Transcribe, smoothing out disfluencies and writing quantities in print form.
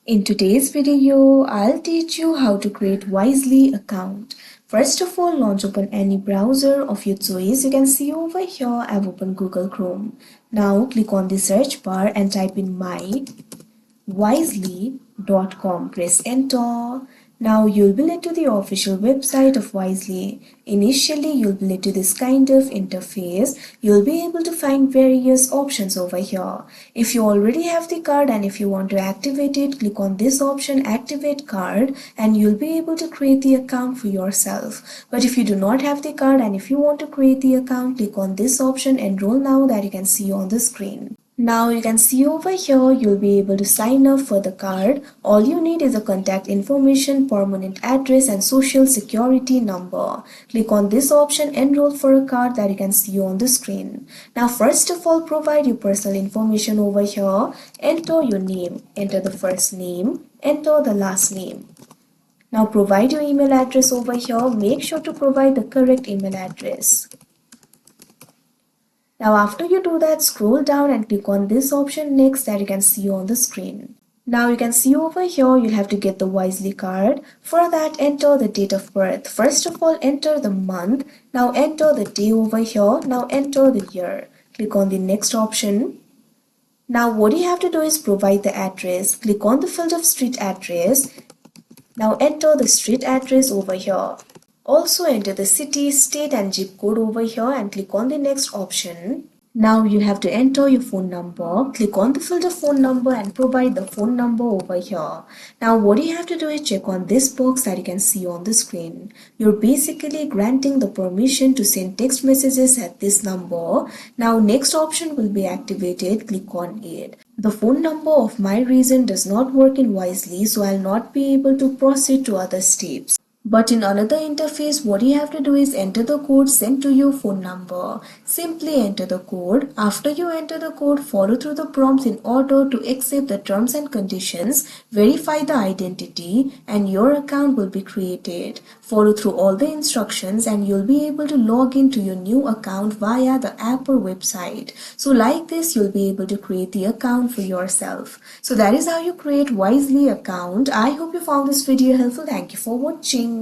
In today's video, I'll teach you how to create Wisely account. First of all, launch open any browser of your choice. You can see over here I've opened Google Chrome. Now click on the search bar and type in mywisely.com. Press enter. Now you'll be led to the official website of Wisely. Initially, you'll be led to this kind of interface. You'll be able to find various options over here. If you already have the card and if you want to activate it, click on this option activate card and you'll be able to create the account for yourself. But if you do not have the card and if you want to create the account, click on this option enroll now that you can see on the screen. Now you can see over here you'll be able to sign up for the card. All you need is a contact information, permanent address and social security number. Click on this option enroll for a card that you can see on the screen. Now first of all provide your personal information over here. Enter your name, enter the first name, enter the last name. Now provide your email address over here. Make sure to provide the correct email address. Now after you do that, scroll down and click on this option next that you can see on the screen. Now you can see over here you'll have to get the Wisely card. For that, enter the date of birth. First of all, enter the month. Now enter the day over here. Now enter the year. Click on the next option. Now what you have to do is provide the address. Click on the field of street address. Now enter the street address over here. Also enter the city, state and zip code over here and click on the next option. Now you have to enter your phone number. Click on the field of phone number and provide the phone number over here. Now what you have to do is check on this box that you can see on the screen. You're basically granting the permission to send text messages at this number. Now next option will be activated. Click on it. The phone number of my region does not work in Wisely, so I'll not be able to proceed to other steps. But in another interface, what you have to do is enter the code sent to your phone number. Simply enter the code. After you enter the code, follow through the prompts in order to accept the terms and conditions, verify the identity, and your account will be created. Follow through all the instructions and you'll be able to log into your new account via the app or website. So like this, you'll be able to create the account for yourself. So that is how you create Wisely account. I hope you found this video helpful. Thank you for watching.